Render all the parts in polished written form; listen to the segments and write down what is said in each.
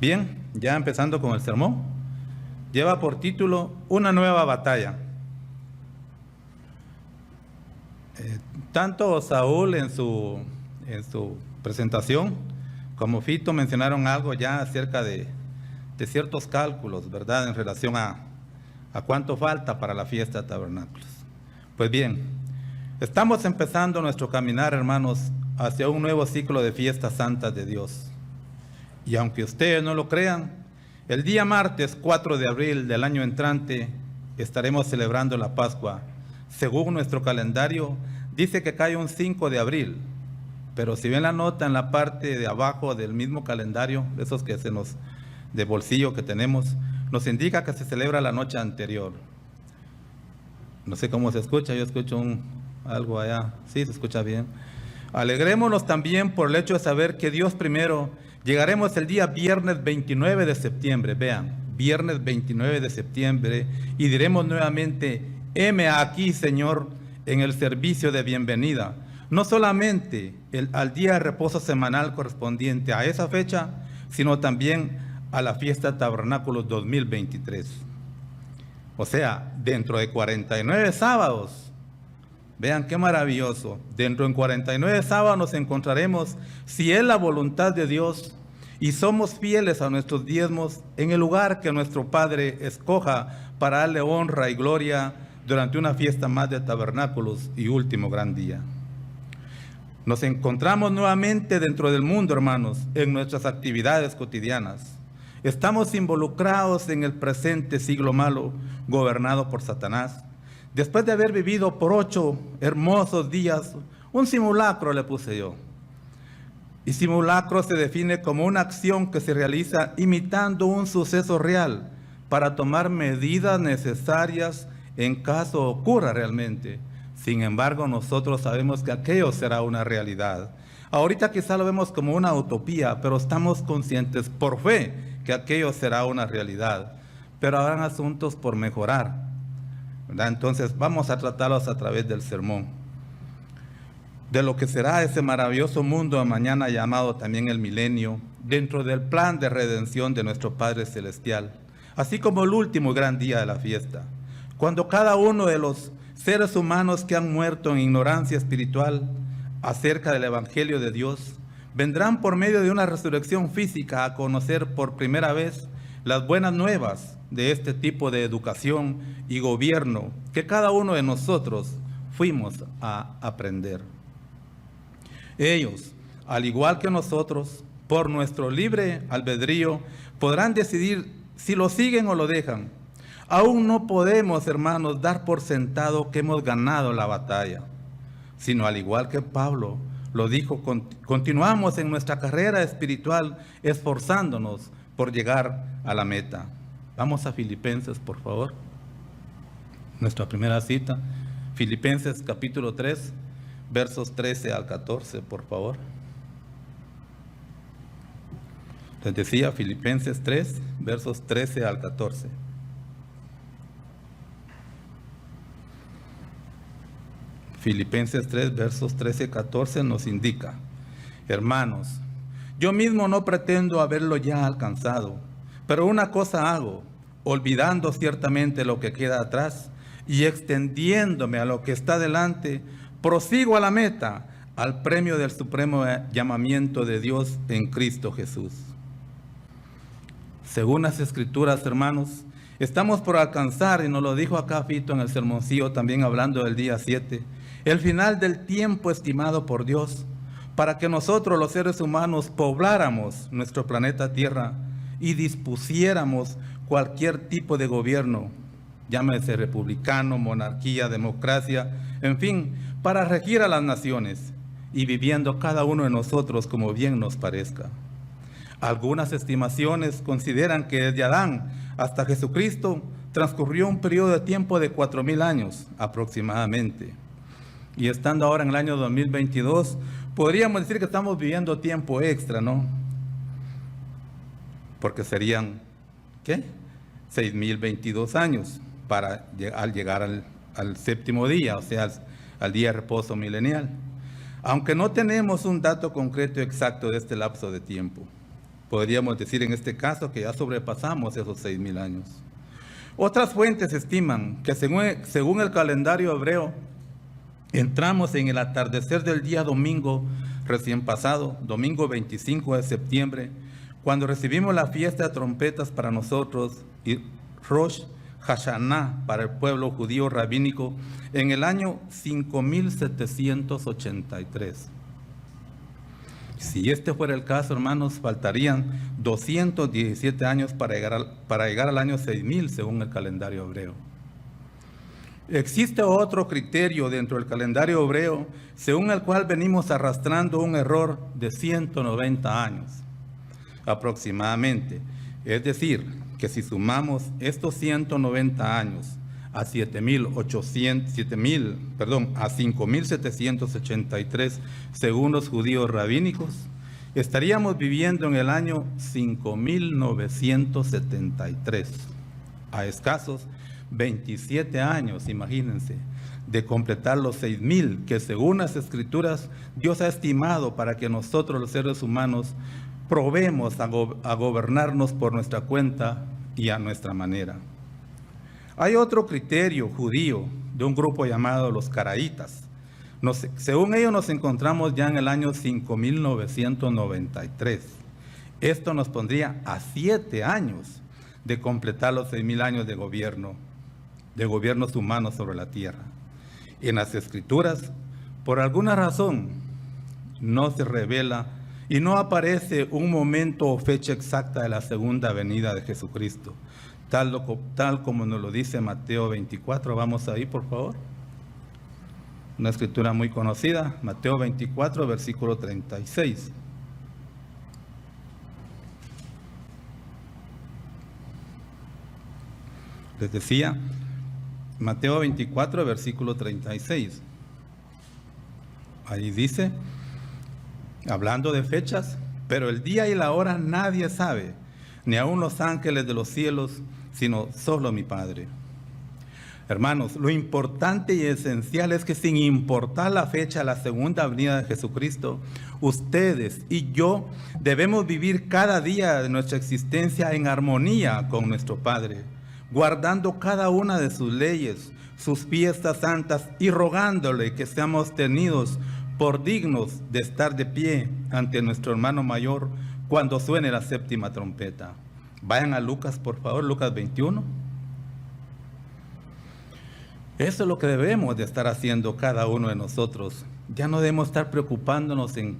Bien, ya empezando con el sermón, lleva por título Una nueva batalla. Tanto Saúl en su presentación como Fito mencionaron algo ya acerca de ciertos cálculos, ¿verdad?, en relación a cuánto falta para la fiesta de tabernáculos. Pues bien, estamos empezando nuestro caminar, hermanos, hacia un nuevo ciclo de fiestas santas de Dios. Y aunque ustedes no lo crean, el día martes 4 de abril del año entrante estaremos celebrando la Pascua. Según nuestro calendario, dice que cae un 5 de abril, pero si ven la nota en la parte de abajo del mismo calendario, de esos que de bolsillo que tenemos, nos indica que se celebra la noche anterior. No sé cómo se escucha, yo escucho algo allá, sí, se escucha bien. Alegrémonos también por el hecho de saber que Dios primero, llegaremos el día viernes 29 de septiembre, vean, viernes 29 de septiembre, y diremos nuevamente, heme aquí, Señor, en el servicio de bienvenida, no solamente al día de reposo semanal correspondiente a esa fecha, sino también a la fiesta de Tabernáculos 2023. O sea, dentro de 49 sábados, vean qué maravilloso, dentro de 49 sábados nos encontraremos, si es la voluntad de Dios, y somos fieles a nuestros diezmos en el lugar que nuestro Padre escoja para darle honra y gloria durante una fiesta más de tabernáculos y último gran día. Nos encontramos nuevamente dentro del mundo, hermanos, en nuestras actividades cotidianas. Estamos involucrados en el presente siglo malo, gobernado por Satanás. Después de haber vivido por 8 hermosos días, un simulacro le puse yo. Y simulacro se define como una acción que se realiza imitando un suceso real para tomar medidas necesarias en caso ocurra realmente. Sin embargo, nosotros sabemos que aquello será una realidad. Ahorita quizá lo vemos como una utopía, pero estamos conscientes por fe que aquello será una realidad. Pero habrán asuntos por mejorar, ¿verdad? Entonces vamos a tratarlos a través del sermón. De lo que será ese maravilloso mundo de mañana llamado también el milenio, dentro del plan de redención de nuestro Padre Celestial, así como el último gran día de la fiesta, cuando cada uno de los seres humanos que han muerto en ignorancia espiritual acerca del Evangelio de Dios, vendrán por medio de una resurrección física a conocer por primera vez las buenas nuevas de este tipo de educación y gobierno que cada uno de nosotros fuimos a aprender. Ellos, al igual que nosotros, por nuestro libre albedrío, podrán decidir si lo siguen o lo dejan. Aún no podemos, hermanos, dar por sentado que hemos ganado la batalla, sino al igual que Pablo lo dijo, continuamos en nuestra carrera espiritual esforzándonos por llegar a la meta. Vamos a Filipenses, por favor. Nuestra primera cita, Filipenses capítulo 3, versos 13 al 14, por favor. Les decía, Filipenses 3, versos 13 al 14. Filipenses 3, versos 13 y 14 nos indica: hermanos, yo mismo no pretendo haberlo ya alcanzado, pero una cosa hago, olvidando ciertamente lo que queda atrás y extendiéndome a lo que está delante, prosigo a la meta, al premio del supremo llamamiento de Dios en Cristo Jesús. Según las Escrituras, hermanos, estamos por alcanzar, y nos lo dijo acá Fito en el sermoncillo, también hablando del día 7, el final del tiempo estimado por Dios, para que nosotros los seres humanos pobláramos nuestro planeta Tierra y dispusiéramos cualquier tipo de gobierno, llámese republicano, monarquía, democracia, en fin, para regir a las naciones y viviendo cada uno de nosotros como bien nos parezca. Algunas estimaciones consideran que desde Adán hasta Jesucristo transcurrió un periodo de tiempo de 4,000 años aproximadamente. Y estando ahora en el año 2022, podríamos decir que estamos viviendo tiempo extra, ¿no? Porque serían, ¿qué? 6,022 años al llegar al séptimo día, o sea, al día de reposo milenial. Aunque no tenemos un dato concreto exacto de este lapso de tiempo. Podríamos decir en este caso que ya sobrepasamos esos 6.000 años. Otras fuentes estiman que según el calendario hebreo, entramos en el atardecer del día domingo recién pasado, domingo 25 de septiembre, cuando recibimos la fiesta de trompetas para nosotros y Rosh Hashanah para el pueblo judío rabínico en el año 5783. Si este fuera el caso, hermanos, faltarían 217 años para llegar al año 6000 según el calendario hebreo. Existe otro criterio dentro del calendario hebreo, según el cual venimos arrastrando un error de 190 años aproximadamente. Es decir, que si sumamos estos 190 años a 5.783 según los judíos rabínicos, estaríamos viviendo en el año 5.973, a escasos 27 años, imagínense, de completar los 6.000 que según las Escrituras Dios ha estimado para que nosotros los seres humanos probemos a gobernarnos por nuestra cuenta y a nuestra manera. Hay otro criterio judío de un grupo llamado los caraítas. Según ellos nos encontramos ya en el año 5.993. Esto nos pondría a 7 años de completar los 6.000 años de gobiernos humanos sobre la tierra. En las Escrituras, por alguna razón, no se revela y no aparece un momento o fecha exacta de la segunda venida de Jesucristo, tal como nos lo dice Mateo 24. Vamos ahí, por favor. Una escritura muy conocida, Mateo 24, versículo 36. Les decía, Mateo 24, versículo 36. Ahí dice, hablando de fechas, pero el día y la hora nadie sabe, ni aun los ángeles de los cielos, sino solo mi Padre. Hermanos, lo importante y esencial es que sin importar la fecha de la segunda venida de Jesucristo, ustedes y yo debemos vivir cada día de nuestra existencia en armonía con nuestro Padre, guardando cada una de sus leyes, sus fiestas santas y rogándole que seamos tenidos por dignos de estar de pie ante nuestro hermano mayor cuando suene la séptima trompeta. Vayan a Lucas, por favor, Lucas 21. Eso es lo que debemos de estar haciendo cada uno de nosotros. Ya no debemos estar preocupándonos en,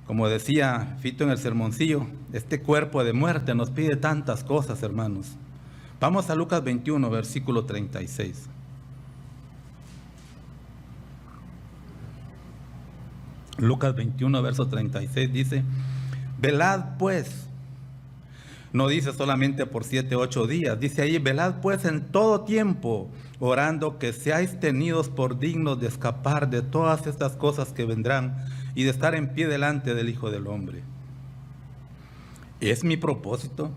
como decía Fito en el sermoncillo, este cuerpo de muerte nos pide tantas cosas, hermanos. Vamos a Lucas 21, versículo 36. Lucas 21, verso 36 dice, velad pues, no dice solamente por 7 u 8 días, dice ahí, velad pues en todo tiempo, orando que seáis tenidos por dignos de escapar de todas estas cosas que vendrán y de estar en pie delante del Hijo del Hombre. Es mi propósito,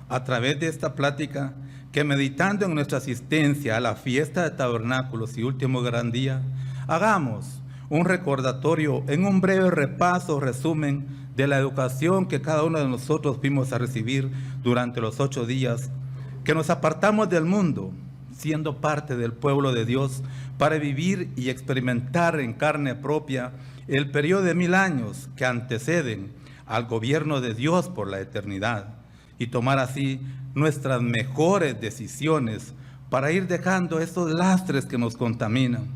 a través de esta plática, que meditando en nuestra asistencia a la fiesta de tabernáculos y último gran día, hagamos un recordatorio en un breve repaso, resumen de la educación que cada uno de nosotros fuimos a recibir durante los 8 días, que nos apartamos del mundo, siendo parte del pueblo de Dios, para vivir y experimentar en carne propia el periodo de 1000 años que anteceden al gobierno de Dios por la eternidad, y tomar así nuestras mejores decisiones para ir dejando estos lastres que nos contaminan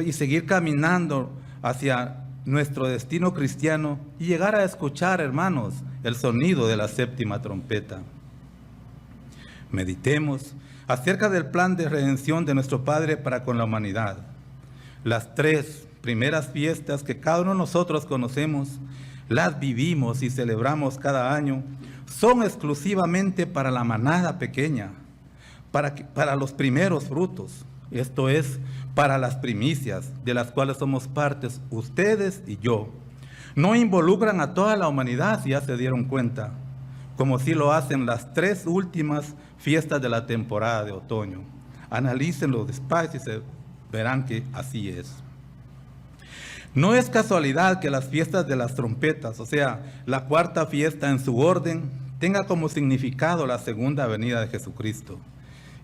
y seguir caminando hacia nuestro destino cristiano y llegar a escuchar, hermanos, el sonido de la séptima trompeta. Meditemos acerca del plan de redención de nuestro Padre para con la humanidad. Las 3 primeras fiestas que cada uno de nosotros conocemos, las vivimos y celebramos cada año, son exclusivamente para la manada pequeña, para los primeros frutos. Esto es, para las primicias, de las cuales somos partes ustedes y yo. No involucran a toda la humanidad, si ya se dieron cuenta, como si lo hacen las 3 últimas fiestas de la temporada de otoño. Analícenlo despacio y se verán que así es. No es casualidad que las fiestas de las trompetas, o sea, la cuarta fiesta en su orden, tenga como significado la segunda venida de Jesucristo.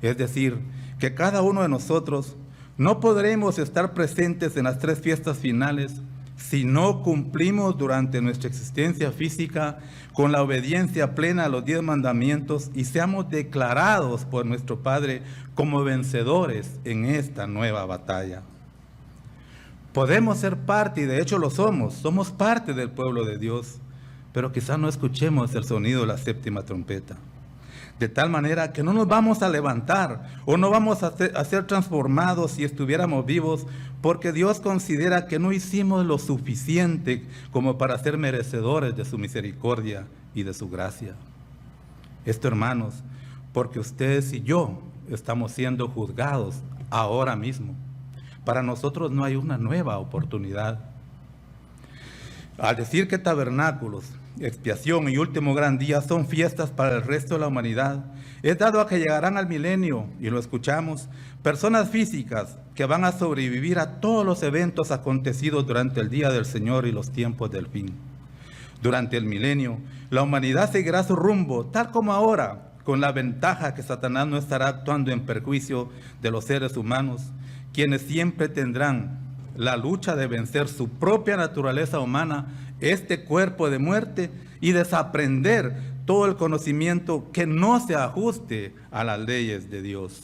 Es decir, que cada uno de nosotros no podremos estar presentes en las tres fiestas finales si no cumplimos durante nuestra existencia física con la obediencia plena a los 10 mandamientos y seamos declarados por nuestro Padre como vencedores en esta nueva batalla. Podemos ser parte, y de hecho lo somos parte del pueblo de Dios, pero quizás no escuchemos el sonido de la séptima trompeta. De tal manera que no nos vamos a levantar o no vamos a ser transformados si estuviéramos vivos, porque Dios considera que no hicimos lo suficiente como para ser merecedores de su misericordia y de su gracia. Esto, hermanos, porque ustedes y yo estamos siendo juzgados ahora mismo. Para nosotros no hay una nueva oportunidad. Al decir que tabernáculos, expiación y último gran día son fiestas para el resto de la humanidad, es dado a que llegarán al milenio, y lo escuchamos, personas físicas que van a sobrevivir a todos los eventos acontecidos durante el día del Señor y los tiempos del fin. Durante el milenio, la humanidad seguirá su rumbo, tal como ahora, con la ventaja que Satanás no estará actuando en perjuicio de los seres humanos, quienes siempre tendrán la lucha de vencer su propia naturaleza humana, este cuerpo de muerte, y desaprender todo el conocimiento que no se ajuste a las leyes de Dios.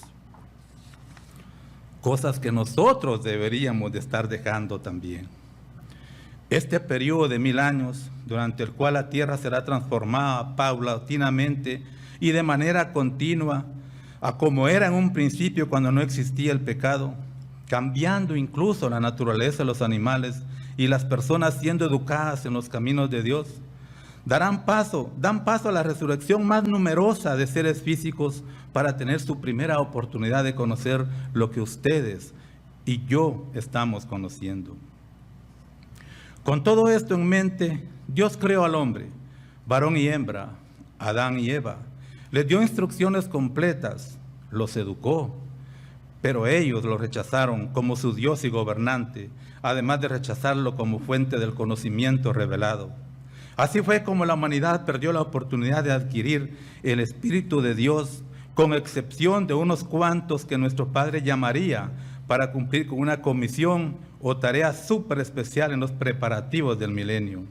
Cosas que nosotros deberíamos de estar dejando también. Este periodo de 1000 años, durante el cual la tierra será transformada paulatinamente y de manera continua, a como era en un principio cuando no existía el pecado, cambiando incluso la naturaleza de los animales y las personas siendo educadas en los caminos de Dios, dan paso a la resurrección más numerosa de seres físicos para tener su primera oportunidad de conocer lo que ustedes y yo estamos conociendo. Con todo esto en mente, Dios creó al hombre, varón y hembra, Adán y Eva, les dio instrucciones completas, los educó, pero ellos lo rechazaron como su Dios y gobernante, además de rechazarlo como fuente del conocimiento revelado. Así fue como la humanidad perdió la oportunidad de adquirir el Espíritu de Dios, con excepción de unos cuantos que nuestro Padre llamaría para cumplir con una comisión o tarea súper especial en los preparativos del milenio.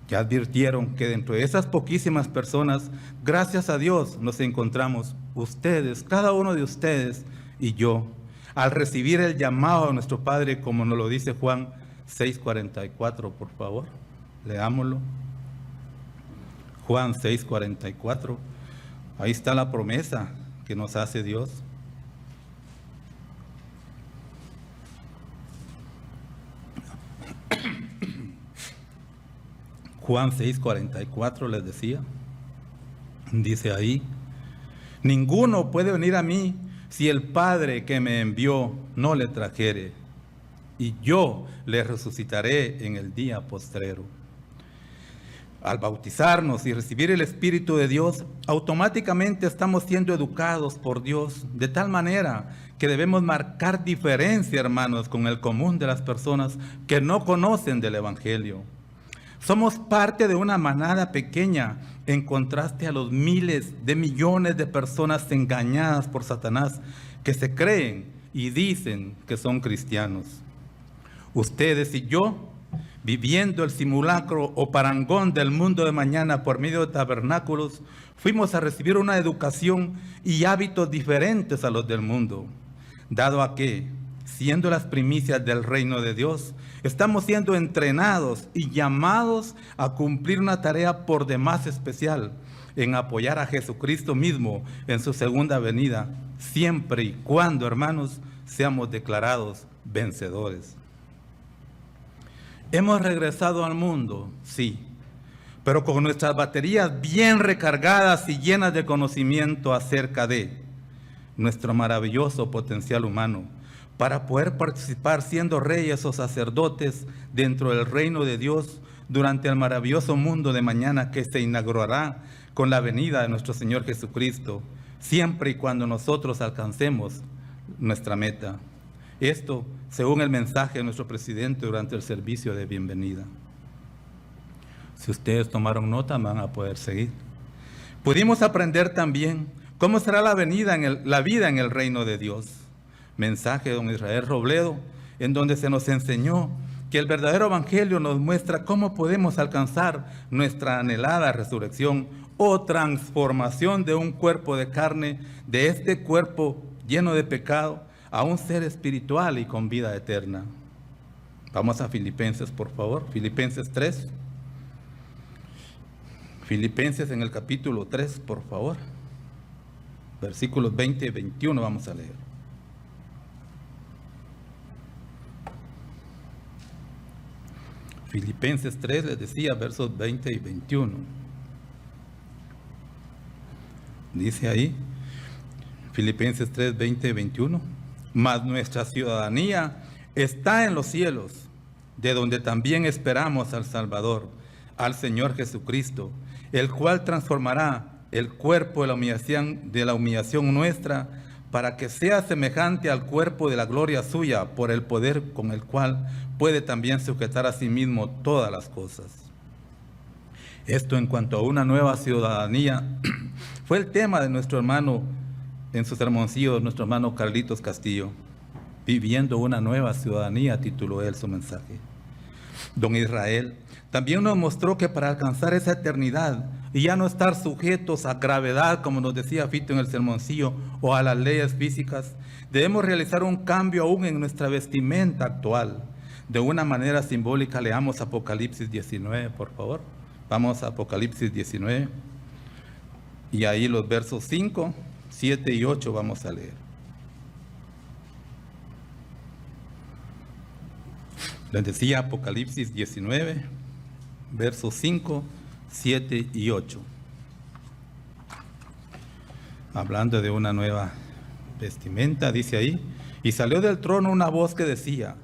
Ya advirtieron que dentro de esas poquísimas personas, gracias a Dios, nos encontramos ustedes, cada uno de ustedes, y yo, al recibir el llamado de nuestro Padre, como nos lo dice Juan 6:44, por favor, leámoslo. Juan 6:44, ahí está la promesa que nos hace Dios. Juan 6:44 les decía, dice ahí, ninguno puede venir a mí si el Padre que me envió no le trajere, y yo le resucitaré en el día postrero. Al bautizarnos y recibir el Espíritu de Dios, automáticamente estamos siendo educados por Dios, de tal manera que debemos marcar diferencia, hermanos, con el común de las personas que no conocen del Evangelio. Somos parte de una manada pequeña en contraste a los miles de millones de personas engañadas por Satanás que se creen y dicen que son cristianos. Ustedes y yo, viviendo el simulacro o parangón del mundo de mañana por medio de tabernáculos, fuimos a recibir una educación y hábitos diferentes a los del mundo, dado a que, siendo las primicias del reino de Dios, estamos siendo entrenados y llamados a cumplir una tarea por demás especial en apoyar a Jesucristo mismo en su segunda venida, siempre y cuando, hermanos, seamos declarados vencedores. Hemos regresado al mundo, sí, pero con nuestras baterías bien recargadas y llenas de conocimiento acerca de nuestro maravilloso potencial humano, para poder participar siendo reyes o sacerdotes dentro del reino de Dios durante el maravilloso mundo de mañana que se inaugurará con la venida de nuestro Señor Jesucristo, siempre y cuando nosotros alcancemos nuestra meta. Esto según el mensaje de nuestro presidente durante el servicio de bienvenida. Si ustedes tomaron nota, van a poder seguir. Pudimos aprender también cómo será la vida en el reino de Dios. Mensaje de don Israel Robledo, en donde se nos enseñó que el verdadero evangelio nos muestra cómo podemos alcanzar nuestra anhelada resurrección o transformación de un cuerpo de carne, de este cuerpo lleno de pecado, a un ser espiritual y con vida eterna. Vamos a Filipenses, por favor. Filipenses 3. Filipenses en el capítulo 3, por favor. Versículos 20 y 21 vamos a leer. Filipenses 3, les decía, versos 20 y 21. Dice ahí, Filipenses 3, 20 y 21. Mas nuestra ciudadanía está en los cielos, de donde también esperamos al Salvador, al Señor Jesucristo, el cual transformará el cuerpo de la humillación nuestra, para que sea semejante al cuerpo de la gloria suya, por el poder con el cual puede también sujetar a sí mismo todas las cosas. Esto en cuanto a una nueva ciudadanía, fue el tema de nuestro hermano en su sermoncillo, nuestro hermano Carlitos Castillo. Viviendo una nueva ciudadanía, tituló él su mensaje. Don Israel también nos mostró que para alcanzar esa eternidad y ya no estar sujetos a gravedad, como nos decía Fito en el sermoncillo, o a las leyes físicas, debemos realizar un cambio aún en nuestra vestimenta actual. De una manera simbólica, leamos Apocalipsis 19, por favor. Vamos a Apocalipsis 19. Y ahí los versos 5, 7 y 8 vamos a leer. Les decía Apocalipsis 19, versos 5, 7 y 8. Hablando de una nueva vestimenta, dice ahí, y salió del trono una voz que decía,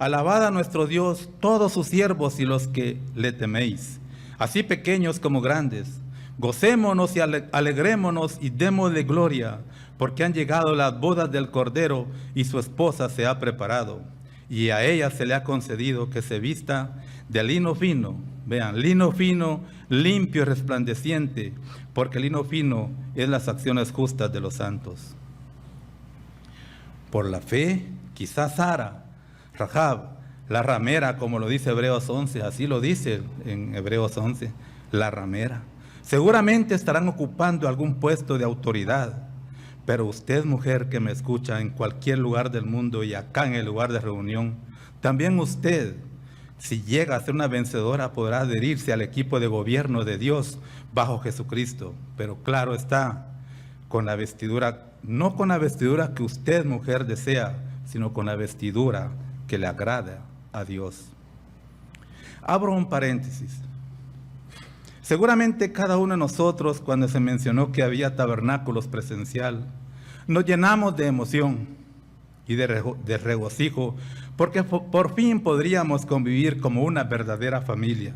alabad a nuestro Dios todos sus siervos y los que le teméis, así pequeños como grandes. Gocémonos y alegrémonos y démosle gloria, porque han llegado las bodas del Cordero y su esposa se ha preparado. Y a ella se le ha concedido que se vista de lino fino, vean, lino fino, limpio y resplandeciente, porque el lino fino es las acciones justas de los santos. Por la fe, quizás Sara, Rahab, la ramera, como lo dice Hebreos 11, así lo dice en Hebreos 11, la ramera. Seguramente estarán ocupando algún puesto de autoridad, pero usted, mujer que me escucha en cualquier lugar del mundo y acá en el lugar de reunión, también usted, si llega a ser una vencedora, podrá adherirse al equipo de gobierno de Dios bajo Jesucristo, pero claro está, con la vestidura, no con la vestidura que usted, mujer, desea, sino con la vestidura que le agrada a Dios. Abro un paréntesis. Seguramente cada uno de nosotros, cuando se mencionó que había tabernáculos presencial, nos llenamos de emoción y de regocijo, porque por fin podríamos convivir como una verdadera familia,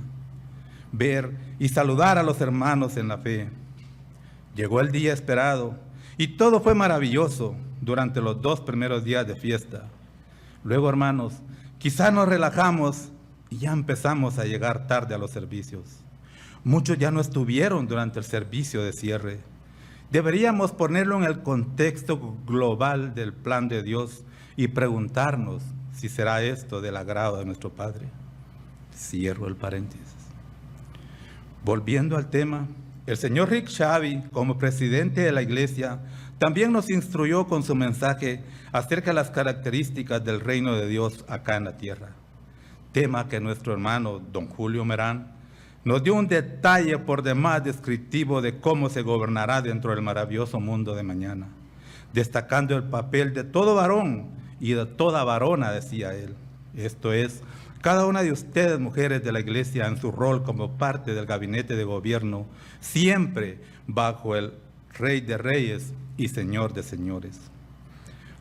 ver y saludar a los hermanos en la fe. Llegó el día esperado y todo fue maravilloso durante los 2 primeros días de fiesta. Luego, hermanos, quizás nos relajamos y ya empezamos a llegar tarde a los servicios. Muchos ya no estuvieron durante el servicio de cierre. Deberíamos ponerlo en el contexto global del plan de Dios y preguntarnos si será esto del agrado de nuestro Padre. Cierro el paréntesis. Volviendo al tema, el señor Rick Xavi, como presidente de la iglesia, también nos instruyó con su mensaje acerca de las características del reino de Dios acá en la tierra. Tema que nuestro hermano don Julio Merán nos dio un detalle por demás descriptivo de cómo se gobernará dentro del maravilloso mundo de mañana, destacando el papel de todo varón y de toda varona, decía él. Esto es, cada una de ustedes, mujeres de la iglesia, en su rol como parte del gabinete de gobierno, siempre bajo el Rey de Reyes y Señor de Señores.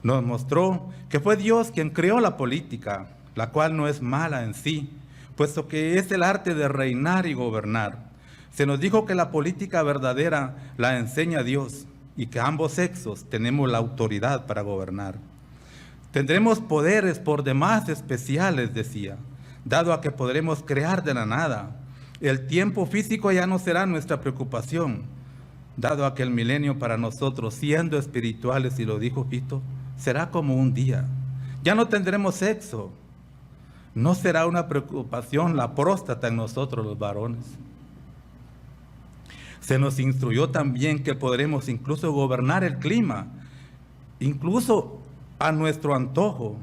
Nos mostró que fue Dios quien creó la política, la cual no es mala en sí, puesto que es el arte de reinar y gobernar. Se nos dijo que la política verdadera la enseña Dios y que ambos sexos tenemos la autoridad para gobernar. Tendremos poderes por demás especiales, decía, dado a que podremos crear de la nada. El tiempo físico ya no será nuestra preocupación, dado a que el milenio para nosotros, siendo espirituales, y lo dijo Fito, será como un día. Ya no tendremos sexo. No será una preocupación la próstata en nosotros los varones. Se nos instruyó también que podremos incluso gobernar el clima, incluso a nuestro antojo.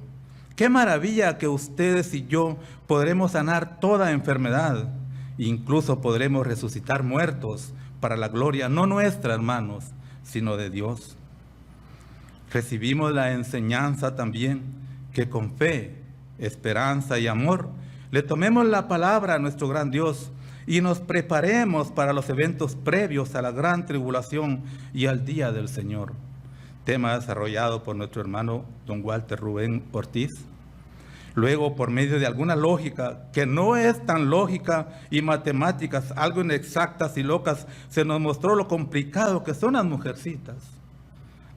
Qué maravilla que ustedes y yo podremos sanar toda enfermedad. Incluso podremos resucitar muertos para la gloria, no nuestra, hermanos, sino de Dios. Recibimos la enseñanza también que con fe, esperanza y amor le tomemos la palabra a nuestro gran Dios y nos preparemos para los eventos previos a la gran tribulación y al día del Señor. Tema desarrollado por nuestro hermano don Walter Rubén Ortiz. Luego, por medio de alguna lógica, que no es tan lógica, y matemáticas, algo inexactas y locas, se nos mostró lo complicado que son las mujercitas.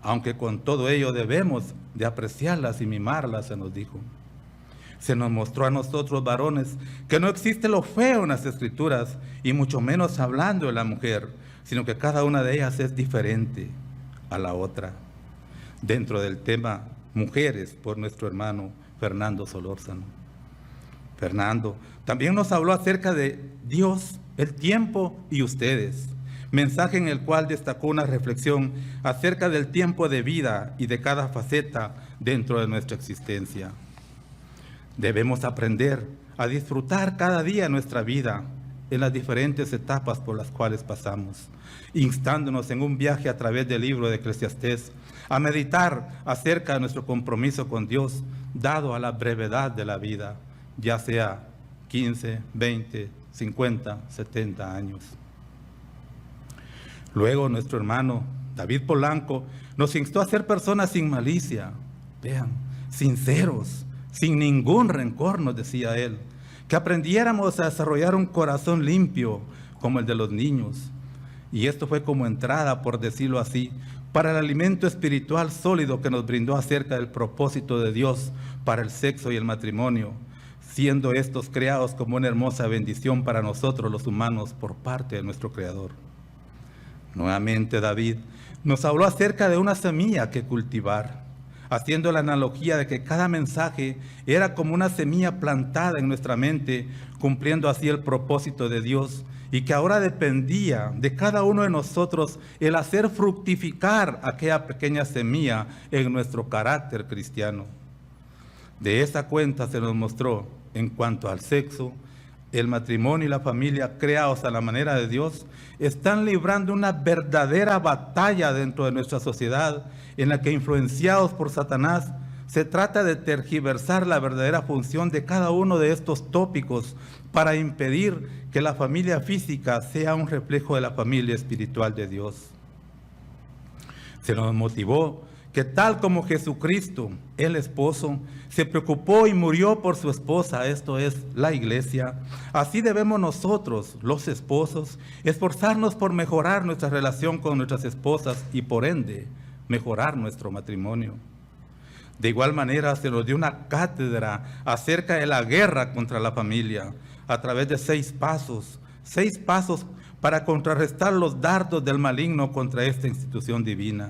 Aunque con todo ello debemos de apreciarlas y mimarlas, se nos dijo. Se nos mostró a nosotros varones que no existe lo feo en las Escrituras, y mucho menos hablando de la mujer, sino que cada una de ellas es diferente a la otra. Dentro del tema mujeres, por nuestro hermano Fernando Solórzano. Fernando también nos habló acerca de Dios, el tiempo y ustedes. Mensaje en el cual destacó una reflexión acerca del tiempo de vida y de cada faceta dentro de nuestra existencia. Debemos aprender a disfrutar cada día nuestra vida en las diferentes etapas por las cuales pasamos, instándonos en un viaje a través del libro de Eclesiastés, a meditar acerca de nuestro compromiso con Dios, dado a la brevedad de la vida, ya sea 15, 20, 50, 70 años. Luego nuestro hermano David Polanco nos instó a ser personas sin malicia, vean, sinceros, sin ningún rencor, nos decía él, que aprendiéramos a desarrollar un corazón limpio como el de los niños. Y esto fue como entrada, por decirlo así, para el alimento espiritual sólido que nos brindó acerca del propósito de Dios para el sexo y el matrimonio, siendo estos creados como una hermosa bendición para nosotros los humanos por parte de nuestro Creador. Nuevamente David nos habló acerca de una semilla que cultivar, haciendo la analogía de que cada mensaje era como una semilla plantada en nuestra mente, cumpliendo así el propósito de Dios, y que ahora dependía de cada uno de nosotros el hacer fructificar aquella pequeña semilla en nuestro carácter cristiano. De esa cuenta se nos mostró, en cuanto al sexo, el matrimonio y la familia creados a la manera de Dios están librando una verdadera batalla dentro de nuestra sociedad, en la que, influenciados por Satanás, se trata de tergiversar la verdadera función de cada uno de estos tópicos para impedir que la familia física sea un reflejo de la familia espiritual de Dios. Se nos motivó que tal como Jesucristo, el esposo, se preocupó y murió por su esposa, esto es, la iglesia, así debemos nosotros, los esposos, esforzarnos por mejorar nuestra relación con nuestras esposas y por ende, mejorar nuestro matrimonio. De igual manera, se nos dio una cátedra acerca de la guerra contra la familia, a través de 6 pasos para contrarrestar los dardos del maligno contra esta institución divina.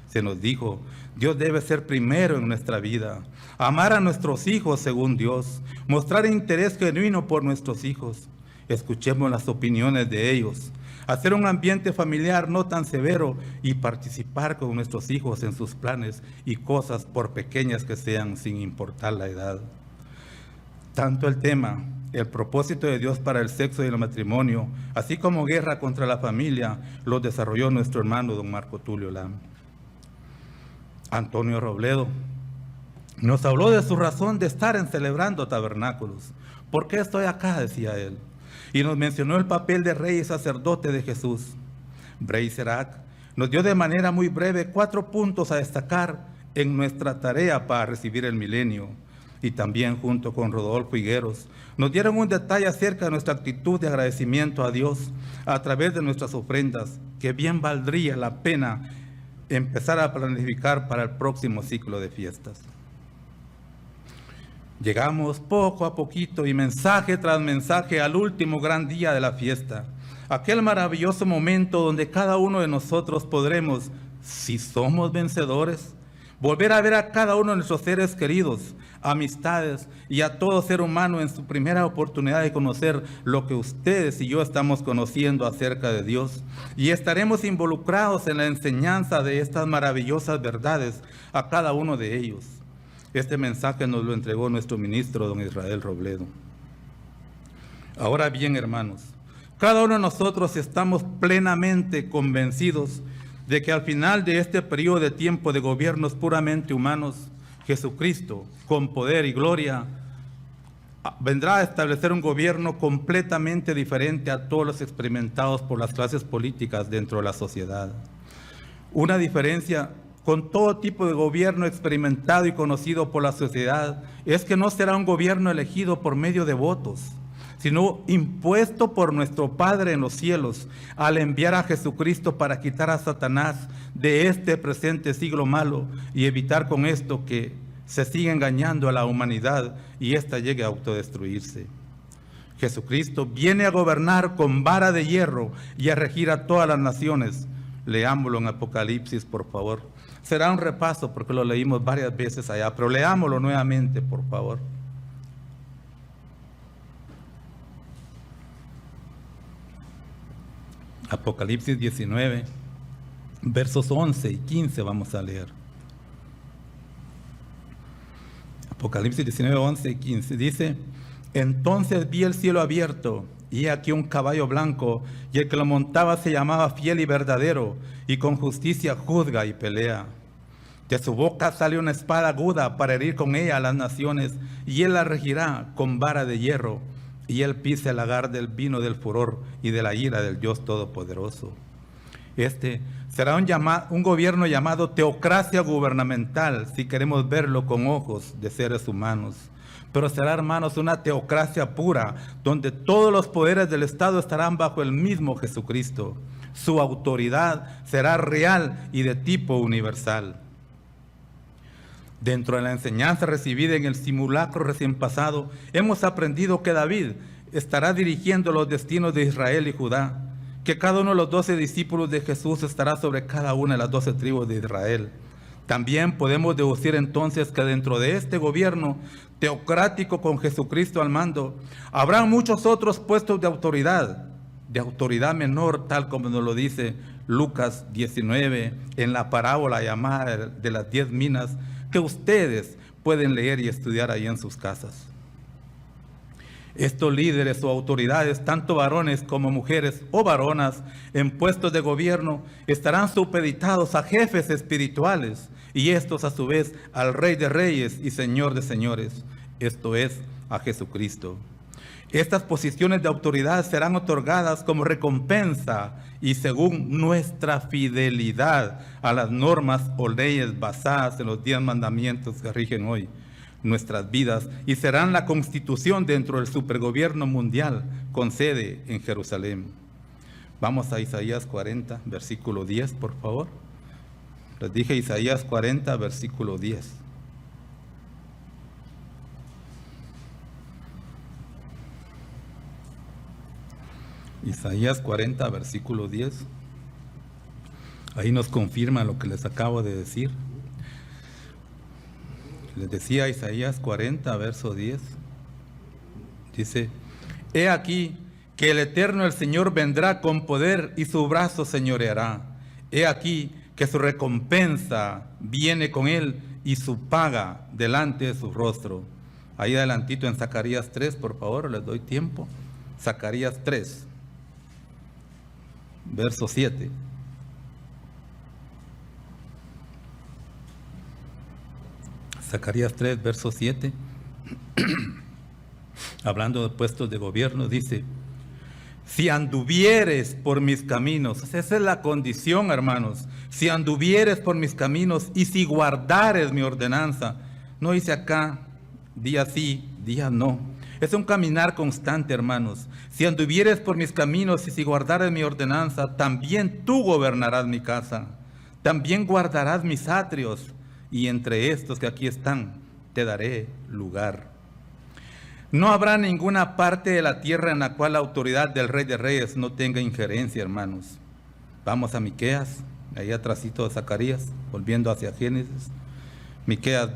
Se nos dijo, Dios debe ser primero en nuestra vida, amar a nuestros hijos según Dios, mostrar interés genuino por nuestros hijos, escuchemos las opiniones de ellos, hacer un ambiente familiar no tan severo y participar con nuestros hijos en sus planes y cosas, por pequeñas que sean, sin importar la edad. Tanto el tema, el propósito de Dios para el sexo y el matrimonio, así como guerra contra la familia, lo desarrolló nuestro hermano don Marco Tulio Lam. Antonio Robledo nos habló de su razón de estar en Celebrando Tabernáculos. ¿Por qué estoy acá?, decía él. Y nos mencionó el papel de rey y sacerdote de Jesús. Bray Serac nos dio de manera muy breve 4 puntos a destacar en nuestra tarea para recibir el milenio. Y también, junto con Rodolfo Higueros, nos dieron un detalle acerca de nuestra actitud de agradecimiento a Dios a través de nuestras ofrendas, que bien valdría la pena empezar a planificar para el próximo ciclo de fiestas. Llegamos poco a poquito y mensaje tras mensaje al último gran día de la fiesta. Aquel maravilloso momento donde cada uno de nosotros podremos, si somos vencedores, volver a ver a cada uno de nuestros seres queridos, amistades y a todo ser humano en su primera oportunidad de conocer lo que ustedes y yo estamos conociendo acerca de Dios. Y estaremos involucrados en la enseñanza de estas maravillosas verdades a cada uno de ellos. Este mensaje nos lo entregó nuestro ministro, don Israel Robledo. Ahora bien, hermanos, cada uno de nosotros estamos plenamente convencidos de que al final de este periodo de tiempo de gobiernos puramente humanos, Jesucristo, con poder y gloria, vendrá a establecer un gobierno completamente diferente a todos los experimentados por las clases políticas dentro de la sociedad. Una diferencia con todo tipo de gobierno experimentado y conocido por la sociedad es que no será un gobierno elegido por medio de votos, sino impuesto por nuestro Padre en los cielos al enviar a Jesucristo para quitar a Satanás de este presente siglo malo y evitar con esto que se siga engañando a la humanidad y ésta llegue a autodestruirse. Jesucristo viene a gobernar con vara de hierro y a regir a todas las naciones. Leámoslo en Apocalipsis, por favor. Será un repaso porque lo leímos varias veces allá, pero leámoslo nuevamente, por favor. Apocalipsis 19, versos 11 y 15 vamos a leer. Apocalipsis 19, 11 y 15 dice: entonces vi el cielo abierto, y aquí un caballo blanco, y el que lo montaba se llamaba Fiel y Verdadero, y con justicia juzga y pelea. De su boca sale una espada aguda para herir con ella a las naciones, y él la regirá con vara de hierro, y él pisa el lagar del vino del furor y de la ira del Dios Todopoderoso. Este será un gobierno llamado teocracia gubernamental, si queremos verlo con ojos de seres humanos. Pero será, hermanos, una teocracia pura, donde todos los poderes del Estado estarán bajo el mismo Jesucristo. Su autoridad será real y de tipo universal. Dentro de la enseñanza recibida en el simulacro recién pasado, hemos aprendido que David estará dirigiendo los destinos de Israel y Judá, que cada uno de los 12 discípulos de Jesús estará sobre cada una de las 12 tribus de Israel. También podemos deducir entonces que dentro de este gobierno teocrático con Jesucristo al mando, habrá muchos otros puestos de autoridad menor, tal como nos lo dice Lucas 19 en la parábola llamada de las 10 minas, que ustedes pueden leer y estudiar ahí en sus casas. Estos líderes o autoridades, tanto varones como mujeres o varonas en puestos de gobierno, estarán supeditados a jefes espirituales y estos a su vez al Rey de Reyes y Señor de Señores, esto es, a Jesucristo. Estas posiciones de autoridad serán otorgadas como recompensa y según nuestra fidelidad a las normas o leyes basadas en los 10 mandamientos que rigen hoy nuestras vidas y serán la constitución dentro del supergobierno mundial con sede en Jerusalén. Vamos a Isaías 40, versículo 10, por favor. Les dije Isaías 40, versículo 10. Isaías 40, versículo 10. Ahí nos confirma lo que les acabo de decir. Les decía Isaías 40, verso 10. Dice: he aquí que el Eterno, el Señor, vendrá con poder y su brazo señoreará. He aquí que su recompensa viene con él y su paga delante de su rostro. Ahí adelantito en Zacarías 3, por favor, les doy tiempo. Zacarías 3, verso 7. Zacarías 3, verso 7, hablando de puestos de gobierno, dice: si anduvieres por mis caminos, esa es la condición, hermanos, si anduvieres por mis caminos y si guardares mi ordenanza. No dice acá, día sí, día no. Es un caminar constante, hermanos. Si anduvieres por mis caminos y si guardares mi ordenanza, también tú gobernarás mi casa, también guardarás mis atrios, y entre estos que aquí están, te daré lugar. No habrá ninguna parte de la tierra en la cual la autoridad del Rey de Reyes no tenga injerencia, hermanos. Vamos a Miqueas, ahí atrásito de Zacarías, volviendo hacia Génesis. Miqueas,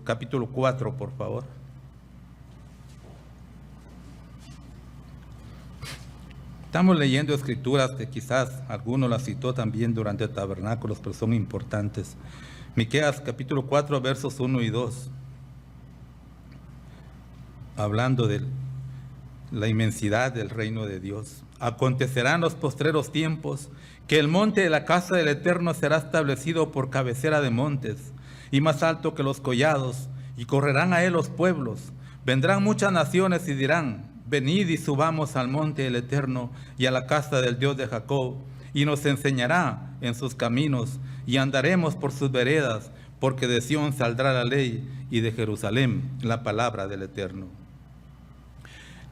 capítulo 4, por favor. Estamos leyendo escrituras que quizás alguno las citó también durante tabernáculos, pero son importantes. Miqueas capítulo 4, versos 1 y 2. Hablando de la inmensidad del reino de Dios. Acontecerá en los postreros tiempos que el monte de la casa del Eterno será establecido por cabecera de montes y más alto que los collados, y correrán a él los pueblos. Vendrán muchas naciones y dirán: venid y subamos al monte del Eterno y a la casa del Dios de Jacob, y nos enseñará en sus caminos, y andaremos por sus veredas, porque de Sión saldrá la ley, y de Jerusalén la palabra del Eterno.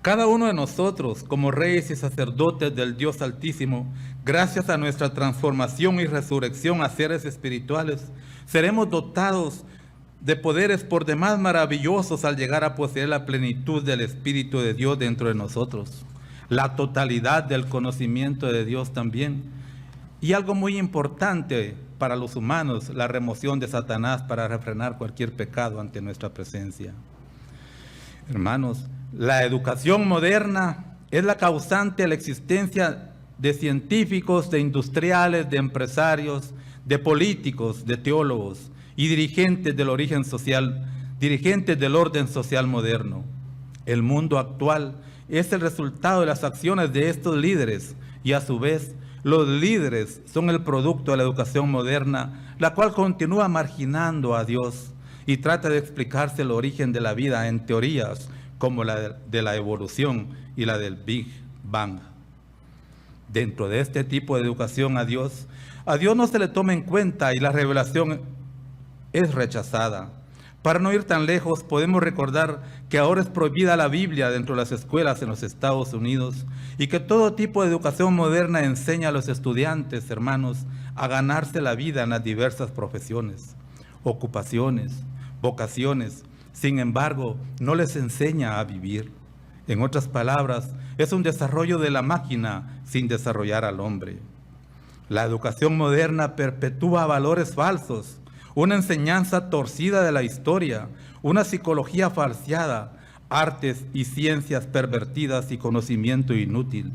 Cada uno de nosotros, como reyes y sacerdotes del Dios Altísimo, gracias a nuestra transformación y resurrección a seres espirituales, seremos dotados de poderes por demás maravillosos al llegar a poseer la plenitud del Espíritu de Dios dentro de nosotros, la totalidad del conocimiento de Dios también, y algo muy importante para los humanos, la remoción de Satanás para refrenar cualquier pecado ante nuestra presencia. Hermanos, la educación moderna es la causante de la existencia de científicos, de industriales, de empresarios, de políticos, de teólogos y dirigentes del orden social moderno. El mundo actual es el resultado de las acciones de estos líderes, y a su vez los líderes son el producto de la educación moderna, la cual continúa marginando a Dios y trata de explicarse el origen de la vida en teorías como la de la evolución y la del Big Bang. Dentro de este tipo de educación a Dios no se le toma en cuenta y la revelación es rechazada. Para no ir tan lejos, podemos recordar que ahora es prohibida la Biblia dentro de las escuelas en los Estados Unidos, y que todo tipo de educación moderna enseña a los estudiantes, hermanos, a ganarse la vida en las diversas profesiones, ocupaciones, vocaciones. Sin embargo, no les enseña a vivir. En otras palabras, es un desarrollo de la máquina sin desarrollar al hombre. La educación moderna perpetúa valores falsos, una enseñanza torcida de la historia, una psicología falseada, artes y ciencias pervertidas y conocimiento inútil.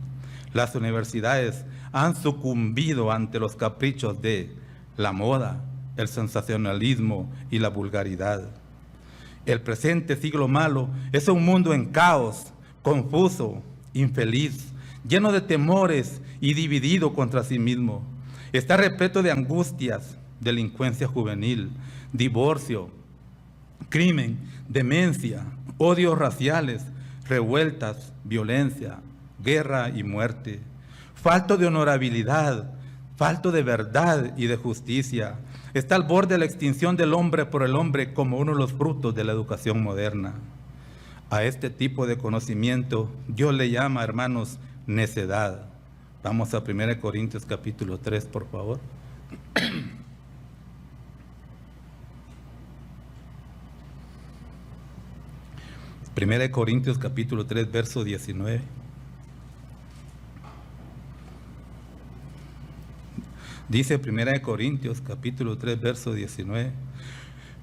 Las universidades han sucumbido ante los caprichos de la moda, el sensacionalismo y la vulgaridad. El presente siglo malo es un mundo en caos, confuso, infeliz, lleno de temores y dividido contra sí mismo. Está repleto de angustias, delincuencia juvenil, divorcio, crimen, demencia, odios raciales, revueltas, violencia, guerra y muerte, falto de honorabilidad, falto de verdad y de justicia. Está al borde de la extinción del hombre por el hombre como uno de los frutos de la educación moderna. A este tipo de conocimiento Dios le llama, hermanos, necedad. Vamos a 1 Corintios capítulo 3, por favor. 1 Corintios capítulo 3, verso 19. Dice 1 Corintios capítulo 3, verso 19.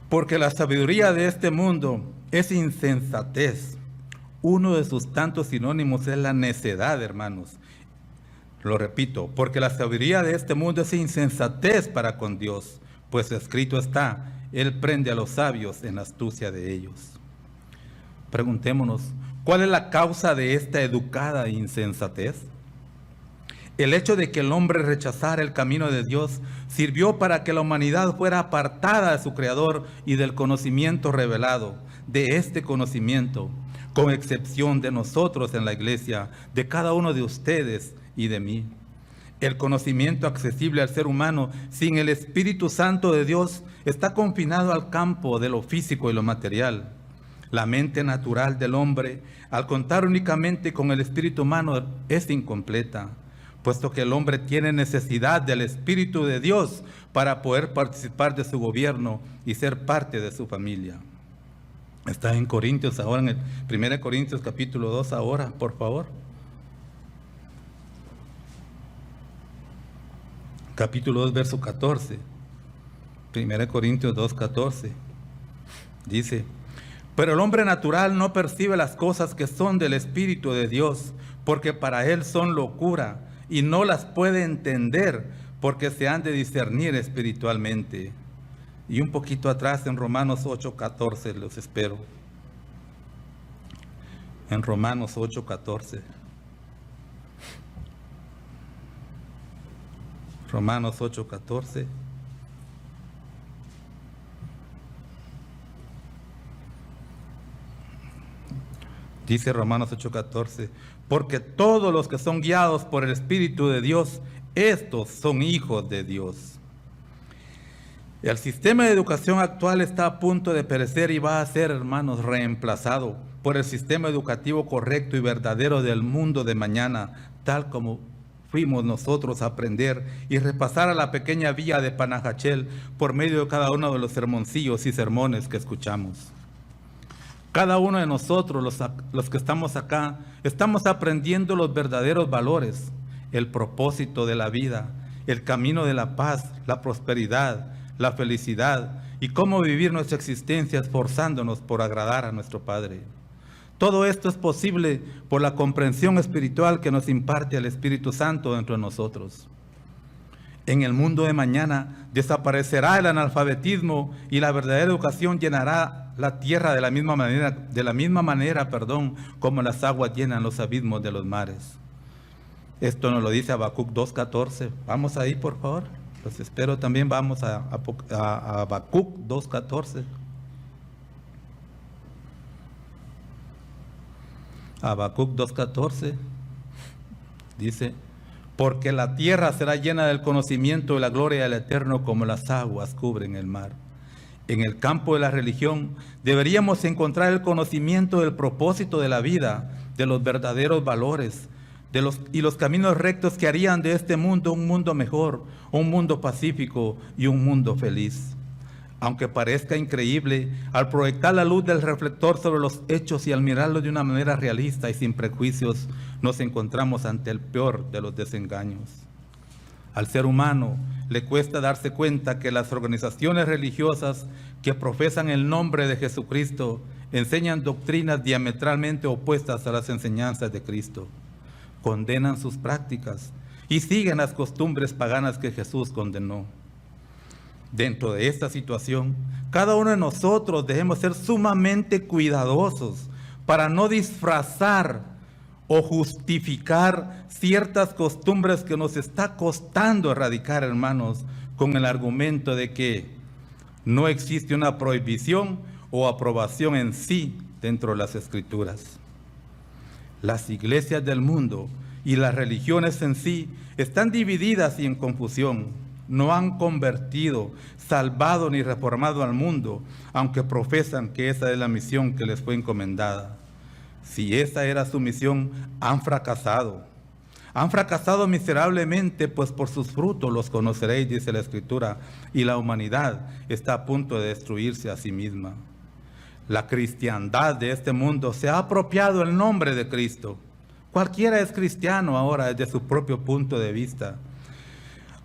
Porque la sabiduría de este mundo es insensatez. Uno de sus tantos sinónimos es la necedad, hermanos. Lo repito, porque la sabiduría de este mundo es insensatez para con Dios, pues escrito está: Él prende a los sabios en la astucia de ellos. Preguntémonos, ¿cuál es la causa de esta educada insensatez? El hecho de que el hombre rechazara el camino de Dios sirvió para que la humanidad fuera apartada de su Creador y del conocimiento revelado. De este conocimiento, con excepción de nosotros en la iglesia, de cada uno de ustedes y de mí. El conocimiento accesible al ser humano sin el Espíritu Santo de Dios está confinado al campo de lo físico y lo material. La mente natural del hombre, al contar únicamente con el espíritu humano, es incompleta, puesto que el hombre tiene necesidad del Espíritu de Dios para poder participar de su gobierno y ser parte de su familia. Está en Corintios ahora, en el 1 Corintios capítulo 2 ahora, por favor. Capítulo 2, verso 14. 1 Corintios 2, 14. Dice: pero el hombre natural no percibe las cosas que son del Espíritu de Dios, porque para él son locura, y no las puede entender, porque se han de discernir espiritualmente. Y un poquito atrás en Romanos 8, 14, los espero. En Romanos 8, 14. Romanos 8, 14. Dice Romanos 8, 14. Porque todos los que son guiados por el Espíritu de Dios, estos son hijos de Dios. El sistema de educación actual está a punto de perecer y va a ser, hermanos, reemplazado por el sistema educativo correcto y verdadero del mundo de mañana, tal como fuimos nosotros a aprender y repasar a la pequeña vía de Panajachel por medio de cada uno de los sermoncillos y sermones que escuchamos. Cada uno de nosotros, los que estamos acá, estamos aprendiendo los verdaderos valores, el propósito de la vida, el camino de la paz, la prosperidad, la felicidad y cómo vivir nuestra existencia esforzándonos por agradar a nuestro Padre. Todo esto es posible por la comprensión espiritual que nos imparte el Espíritu Santo dentro de nosotros. En el mundo de mañana desaparecerá el analfabetismo y la verdadera educación llenará la tierra de la misma manera, como las aguas llenan los abismos de los mares. Esto nos lo dice Habacuc 2:14. Vamos ahí, por favor. Los espero también. Vamos a Habacuc 2:14. Habacuc 2:14 dice: porque la tierra será llena del conocimiento de la gloria del Eterno como las aguas cubren el mar. En el campo de la religión deberíamos encontrar el conocimiento del propósito de la vida, de los verdaderos valores, y los caminos rectos que harían de este mundo un mundo mejor, un mundo pacífico y un mundo feliz. Aunque parezca increíble, al proyectar la luz del reflector sobre los hechos y al mirarlos de una manera realista y sin prejuicios, nos encontramos ante el peor de los desengaños. Al ser humano le cuesta darse cuenta que las organizaciones religiosas que profesan el nombre de Jesucristo enseñan doctrinas diametralmente opuestas a las enseñanzas de Cristo. Condenan sus prácticas y siguen las costumbres paganas que Jesús condenó. Dentro de esta situación, cada uno de nosotros debemos ser sumamente cuidadosos para no disfrazar o justificar ciertas costumbres que nos está costando erradicar, hermanos, con el argumento de que no existe una prohibición o aprobación en sí dentro de las Escrituras. Las iglesias del mundo y las religiones en sí están divididas y en confusión. No han convertido, salvado ni reformado al mundo, aunque profesan que esa es la misión que les fue encomendada. Si esa era su misión, han fracasado. Han fracasado miserablemente, pues por sus frutos los conoceréis, dice la Escritura, y la humanidad está a punto de destruirse a sí misma. La cristiandad de este mundo se ha apropiado el nombre de Cristo. Cualquiera es cristiano ahora desde su propio punto de vista.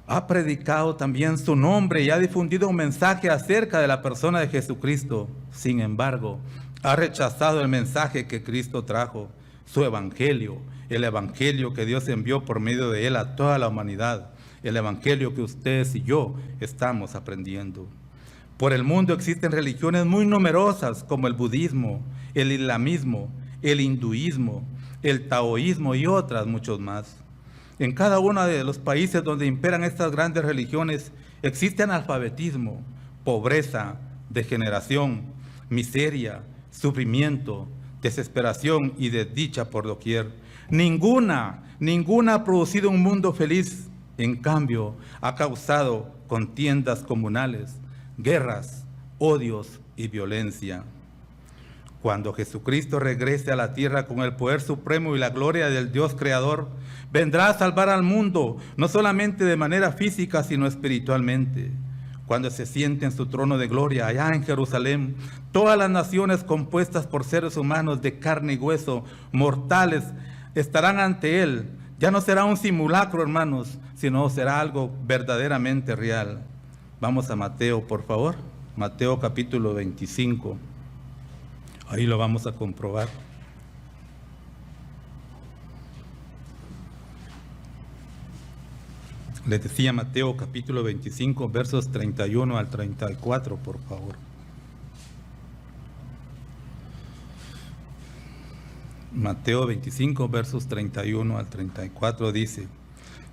Ha predicado también su nombre y ha difundido un mensaje acerca de la persona de Jesucristo. Sin embargo, ha rechazado el mensaje que Cristo trajo, su evangelio, el evangelio que Dios envió por medio de él a toda la humanidad, el evangelio que ustedes y yo estamos aprendiendo. Por el mundo existen religiones muy numerosas como el budismo, el islamismo, el hinduismo, el taoísmo y otras muchos más. En cada uno de los países donde imperan estas grandes religiones existe analfabetismo, pobreza, degeneración, miseria, sufrimiento, desesperación y desdicha por doquier. Ninguna ha producido un mundo feliz. En cambio, ha causado contiendas comunales, guerras, odios y violencia. Cuando Jesucristo regrese a la tierra con el poder supremo y la gloria del Dios Creador, vendrá a salvar al mundo, no solamente de manera física, sino espiritualmente. cuando se siente en su trono de gloria allá en Jerusalén. Todas las naciones compuestas por seres humanos de carne y hueso, mortales, estarán ante Él. Ya no será un simulacro, hermanos, sino será algo verdaderamente real. Vamos a Mateo, por favor. Mateo capítulo 25. Ahí lo vamos a comprobar. Les decía Mateo capítulo 25, versos 31 al 34, por favor. Mateo 25, versos 31 al 34 dice: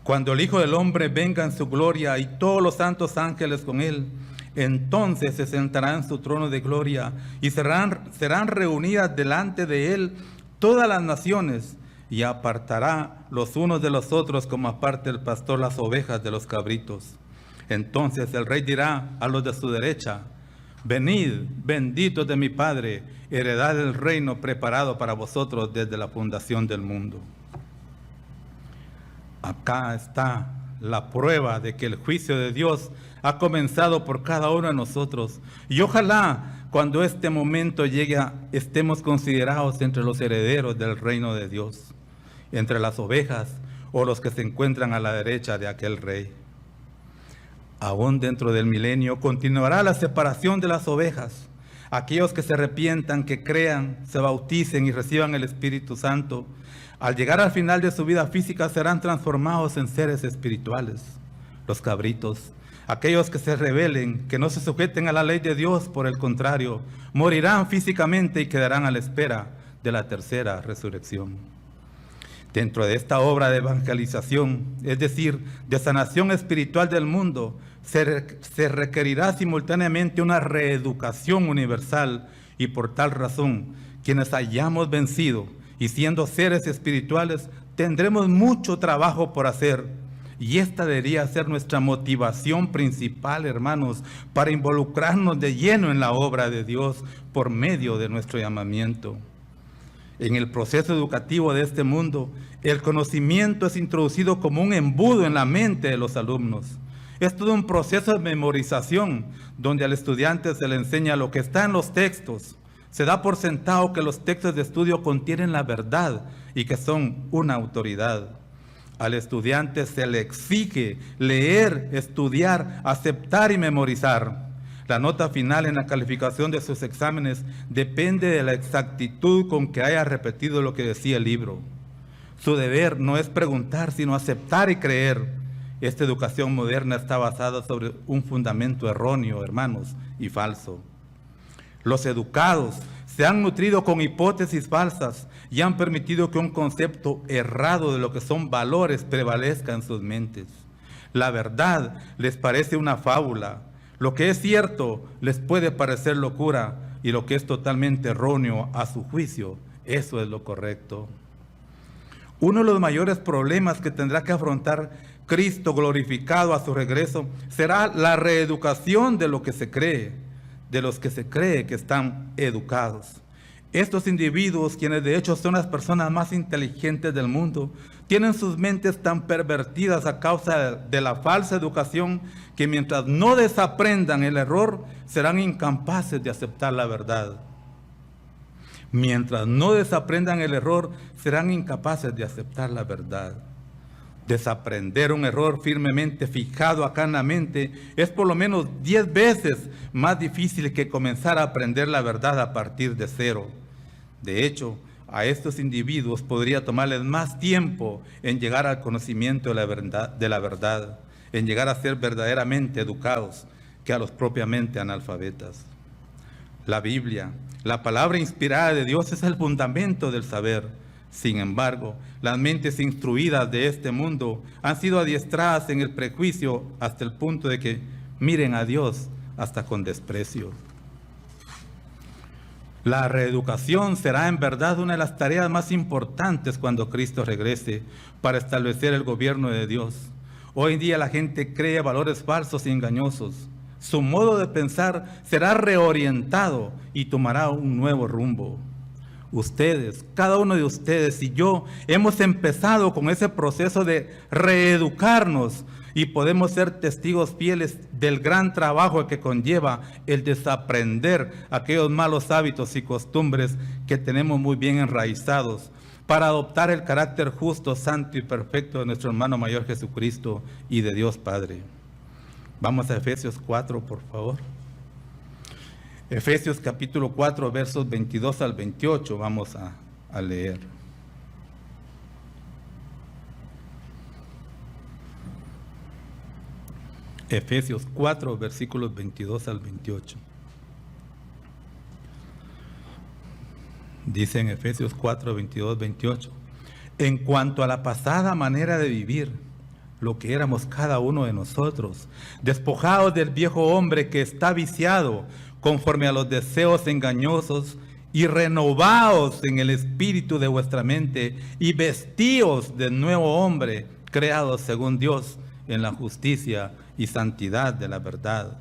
Cuando el Hijo del Hombre venga en su gloria y todos los santos ángeles con él, entonces se sentará en su trono de gloria y serán reunidas delante de él todas las naciones, y apartará los unos de los otros como aparta el pastor las ovejas de los cabritos. Entonces el rey dirá a los de su derecha: Venid, benditos de mi Padre, heredad el reino preparado para vosotros desde la fundación del mundo. Acá está la prueba de que el juicio de Dios ha comenzado por cada uno de nosotros. Y ojalá cuando este momento llegue estemos considerados entre los herederos del reino de Dios, entre las ovejas o los que se encuentran a la derecha de aquel rey. Aún dentro del milenio continuará la separación de las ovejas. Aquellos que se arrepientan, que crean, se bauticen y reciban el Espíritu Santo, al llegar al final de su vida física serán transformados en seres espirituales. Los cabritos, aquellos que se rebelen, que no se sujeten a la ley de Dios, por el contrario, morirán físicamente y quedarán a la espera de la tercera resurrección. Dentro de esta obra de evangelización, es decir, de sanación espiritual del mundo, se requerirá simultáneamente una reeducación universal, y por tal razón, quienes hayamos vencido y siendo seres espirituales, tendremos mucho trabajo por hacer. Y esta debería ser nuestra motivación principal, hermanos, para involucrarnos de lleno en la obra de Dios por medio de nuestro llamamiento. En el proceso educativo de este mundo, el conocimiento es introducido como un embudo en la mente de los alumnos. Es todo un proceso de memorización, donde al estudiante se le enseña lo que está en los textos. Se da por sentado que los textos de estudio contienen la verdad y que son una autoridad. Al estudiante se le exige leer, estudiar, aceptar y memorizar. La nota final en la calificación de sus exámenes depende de la exactitud con que haya repetido lo que decía el libro. Su deber no es preguntar, sino aceptar y creer. Esta educación moderna está basada sobre un fundamento erróneo, hermanos, y falso. Los educados se han nutrido con hipótesis falsas y han permitido que un concepto errado de lo que son valores prevalezca en sus mentes. La verdad les parece una fábula. Lo que es cierto les puede parecer locura, y lo que es totalmente erróneo a su juicio, eso es lo correcto. Uno de los mayores problemas que tendrá que afrontar Cristo glorificado a su regreso será la reeducación de lo que se cree, de los que se cree que están educados. Estos individuos, quienes de hecho son las personas más inteligentes del mundo, tienen sus mentes tan pervertidas a causa de la falsa educación que mientras no desaprendan el error, serán incapaces de aceptar la verdad. Mientras no desaprendan el error, serán incapaces de aceptar la verdad. Desaprender un error firmemente fijado acá en la mente es por lo menos 10 veces más difícil que comenzar a aprender la verdad a partir de cero. De hecho, a estos individuos podría tomarles más tiempo en llegar al conocimiento de la verdad, en llegar a ser verdaderamente educados, que a los propiamente analfabetas. La Biblia, la palabra inspirada de Dios, es el fundamento del saber. Sin embargo, las mentes instruidas de este mundo han sido adiestradas en el prejuicio hasta el punto de que miren a Dios hasta con desprecio. La reeducación será en verdad una de las tareas más importantes cuando Cristo regrese para establecer el gobierno de Dios. Hoy en día la gente cree valores falsos y engañosos. Su modo de pensar será reorientado y tomará un nuevo rumbo. Ustedes, cada uno de ustedes y yo, hemos empezado con ese proceso de reeducarnos y podemos ser testigos fieles del gran trabajo que conlleva el desaprender aquellos malos hábitos y costumbres que tenemos muy bien enraizados para adoptar el carácter justo, santo y perfecto de nuestro hermano mayor Jesucristo y de Dios Padre. Vamos a Efesios 4, por favor. Efesios capítulo 4, versos 22 al 28, vamos a leer. Efesios 4, versículos 22 al 28. Dice en Efesios 4, 22, 28. En cuanto a la pasada manera de vivir, lo que éramos cada uno de nosotros, despojados del viejo hombre que está viciado conforme a los deseos engañosos, y renovaos en el espíritu de vuestra mente, y vestíos del nuevo hombre, creado según Dios, en la justicia y santidad de la verdad.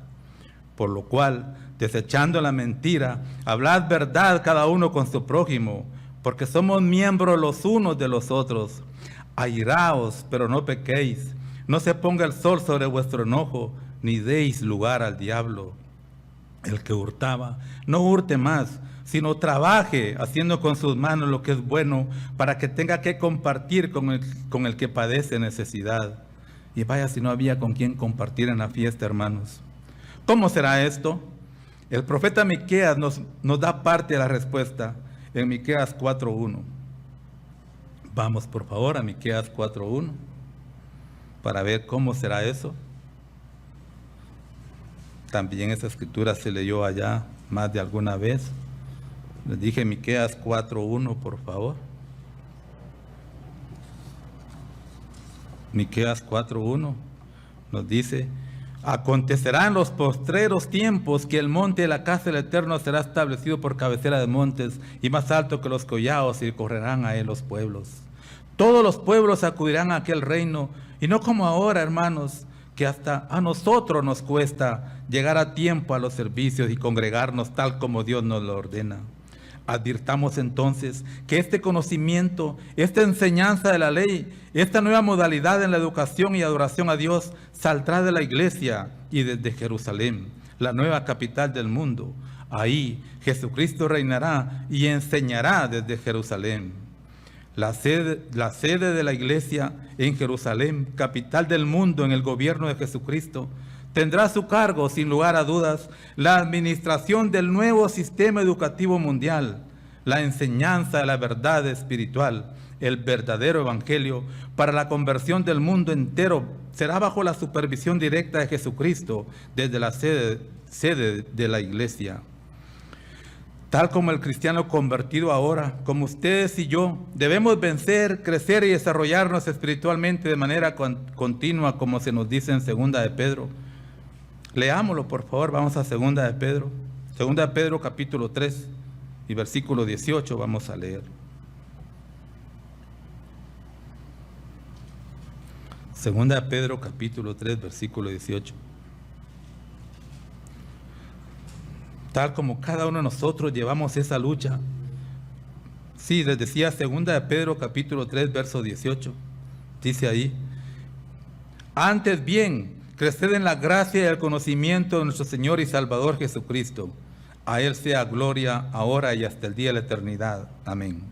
Por lo cual, desechando la mentira, hablad verdad cada uno con su prójimo, porque somos miembros los unos de los otros. Airaos, pero no pequéis, no se ponga el sol sobre vuestro enojo, ni deis lugar al diablo. El que hurtaba, no hurte más, sino trabaje haciendo con sus manos lo que es bueno, para que tenga que compartir con el que padece necesidad. Y vaya si no había con quién compartir en la fiesta, hermanos. ¿Cómo será esto? El profeta Miqueas nos da parte de la respuesta en Miqueas 4:1. Vamos por favor a Miqueas 4:1 para ver cómo será eso. También esa escritura se leyó allá más de alguna vez. Les dije Miqueas 4:1, por favor. Miqueas 4:1 nos dice: acontecerá en los postreros tiempos que el monte de la casa del Eterno será establecido por cabecera de montes y más alto que los collados, y correrán a él los pueblos. Todos los pueblos acudirán a aquel reino, y no como ahora, hermanos, que hasta a nosotros nos cuesta llegar a tiempo a los servicios y congregarnos tal como Dios nos lo ordena. Advirtamos entonces que este conocimiento, esta enseñanza de la ley, esta nueva modalidad en la educación y adoración a Dios saldrá de la iglesia y desde Jerusalén, la nueva capital del mundo. Ahí Jesucristo reinará y enseñará desde Jerusalén. La sede de la iglesia en Jerusalén, capital del mundo en el gobierno de Jesucristo, tendrá a su cargo, sin lugar a dudas, la administración del nuevo sistema educativo mundial, la enseñanza de la verdad espiritual, el verdadero evangelio para la conversión del mundo entero será bajo la supervisión directa de Jesucristo desde la sede de la iglesia. Tal como el cristiano convertido ahora, como ustedes y yo, debemos vencer, crecer y desarrollarnos espiritualmente de manera continua, como se nos dice en 2 de Pedro. Leámoslo, por favor, vamos a 2 de Pedro. 2 de Pedro, capítulo 3 y versículo 18, vamos a leer. 2 de Pedro, capítulo 3, versículo 18. Tal como cada uno de nosotros llevamos esa lucha. Sí, les decía 2 de Pedro, capítulo 3, verso 18. Dice ahí: antes bien, creced en la gracia y el conocimiento de nuestro Señor y Salvador Jesucristo. A Él sea gloria ahora y hasta el día de la eternidad. Amén.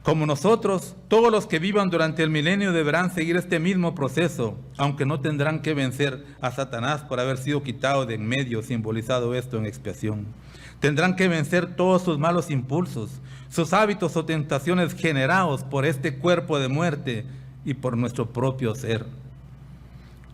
Como nosotros, todos los que vivan durante el milenio deberán seguir este mismo proceso, aunque no tendrán que vencer a Satanás por haber sido quitado de en medio, simbolizado esto en expiación. Tendrán que vencer todos sus malos impulsos, sus hábitos o tentaciones generados por este cuerpo de muerte y por nuestro propio ser.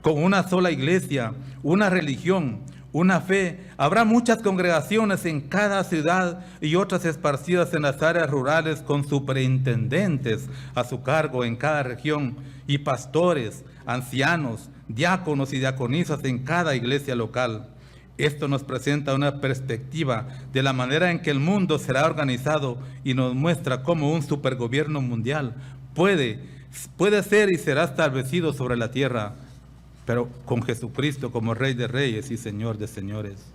Con una sola iglesia, una religión, una fe, habrá muchas congregaciones en cada ciudad y otras esparcidas en las áreas rurales con superintendentes a su cargo en cada región y pastores, ancianos, diáconos y diaconisas en cada iglesia local. Esto nos presenta una perspectiva de la manera en que el mundo será organizado y nos muestra cómo un supergobierno mundial puede ser y será establecido sobre la tierra, pero con Jesucristo como Rey de Reyes y Señor de Señores.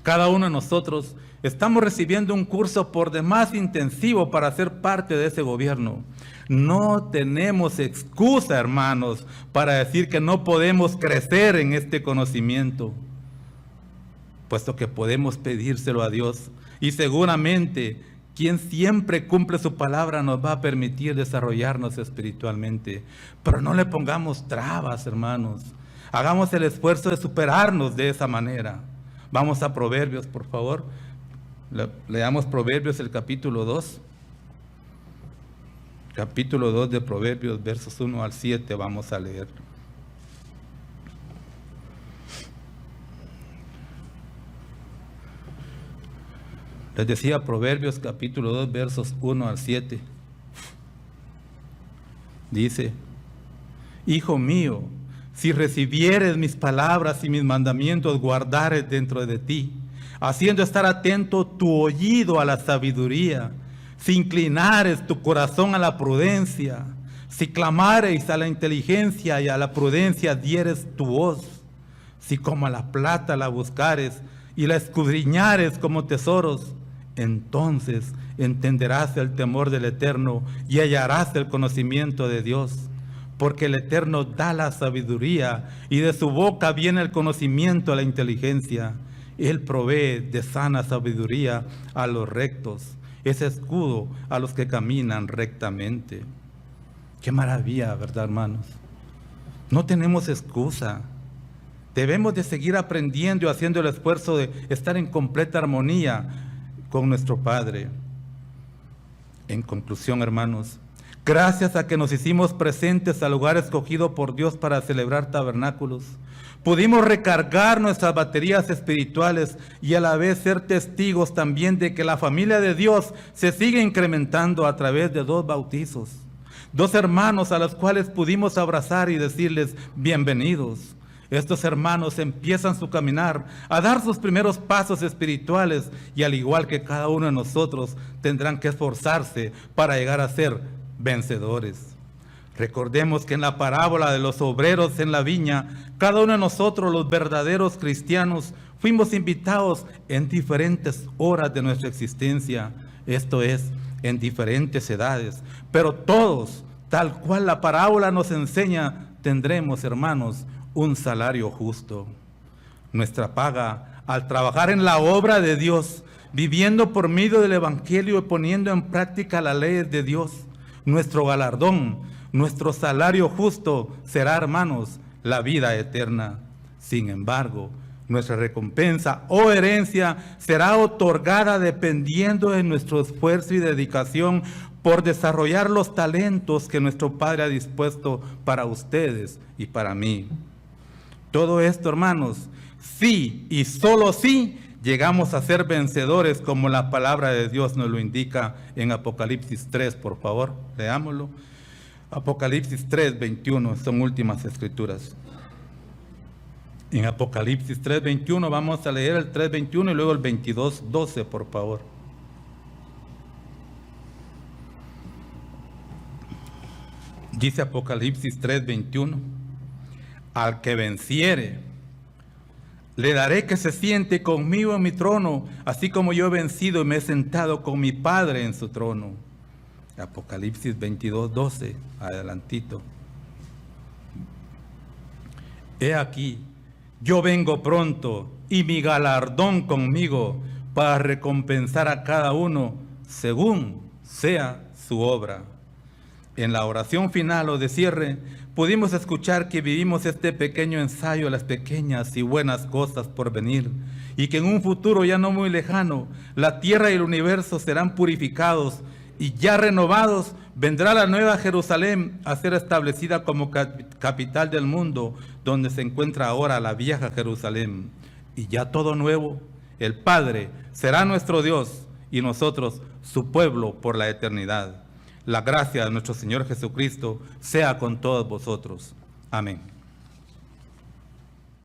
Cada uno de nosotros estamos recibiendo un curso por demás intensivo para ser parte de ese gobierno. No tenemos excusa, hermanos, para decir que no podemos crecer en este conocimiento, puesto que podemos pedírselo a Dios. Y seguramente, quien siempre cumple su palabra nos va a permitir desarrollarnos espiritualmente. Pero no le pongamos trabas, hermanos. Hagamos el esfuerzo de superarnos de esa manera. Vamos a Proverbios, por favor. Leamos Proverbios, el capítulo 2. Capítulo 2 de Proverbios, versos 1 al 7, vamos a leer. Les decía Proverbios, capítulo 2, versos 1 al 7. Dice: Hijo mío, si recibieres mis palabras y mis mandamientos guardares dentro de ti, haciendo estar atento tu oído a la sabiduría, si inclinares tu corazón a la prudencia, si clamares a la inteligencia y a la prudencia dieres tu voz, si como a la plata la buscares y la escudriñares como tesoros, entonces entenderás el temor del Eterno y hallarás el conocimiento de Dios. Porque el Eterno da la sabiduría y de su boca viene el conocimiento, la inteligencia. Él provee de sana sabiduría a los rectos, es escudo a los que caminan rectamente. Qué maravilla, ¿verdad, hermanos? No tenemos excusa. Debemos de seguir aprendiendo y haciendo el esfuerzo de estar en completa armonía con nuestro Padre. En conclusión, hermanos, gracias a que nos hicimos presentes al lugar escogido por Dios para celebrar tabernáculos, pudimos recargar nuestras baterías espirituales y a la vez ser testigos también de que la familia de Dios se sigue incrementando a través de 2 bautizos. 2 hermanos a los cuales pudimos abrazar y decirles bienvenidos. Estos hermanos empiezan su caminar a dar sus primeros pasos espirituales y al igual que cada uno de nosotros tendrán que esforzarse para llegar a ser vencedores. Recordemos que en la parábola de los obreros en la viña, cada uno de nosotros, los verdaderos cristianos, fuimos invitados en diferentes horas de nuestra existencia, esto es, en diferentes edades, pero todos, tal cual la parábola nos enseña, tendremos, hermanos, un salario justo. Nuestra paga al trabajar en la obra de Dios, viviendo por medio del Evangelio y poniendo en práctica las leyes de Dios, nuestro galardón, nuestro salario justo será, hermanos, la vida eterna. Sin embargo, nuestra recompensa o herencia será otorgada dependiendo de nuestro esfuerzo y dedicación por desarrollar los talentos que nuestro Padre ha dispuesto para ustedes y para mí. Todo esto, hermanos, sí y solo sí llegamos a ser vencedores, como la palabra de Dios nos lo indica en Apocalipsis 3, por favor, leámoslo. Apocalipsis 3, 21, son últimas escrituras. En Apocalipsis 3, 21, vamos a leer el 3, 21 y luego el 22, 12, por favor. Dice Apocalipsis 3, 21. Al que venciere, le daré que se siente conmigo en mi trono, así como yo he vencido y me he sentado con mi Padre en su trono. Apocalipsis 22, 12, adelantito. He aquí, yo vengo pronto y mi galardón conmigo para recompensar a cada uno según sea su obra. En la oración final o de cierre, pudimos escuchar que vivimos este pequeño ensayo de las pequeñas y buenas cosas por venir, y que en un futuro ya no muy lejano, la tierra y el universo serán purificados y ya renovados, vendrá la nueva Jerusalén a ser establecida como capital del mundo, donde se encuentra ahora la vieja Jerusalén. Y ya todo nuevo, el Padre será nuestro Dios y nosotros su pueblo por la eternidad. La gracia de nuestro Señor Jesucristo sea con todos vosotros. Amén.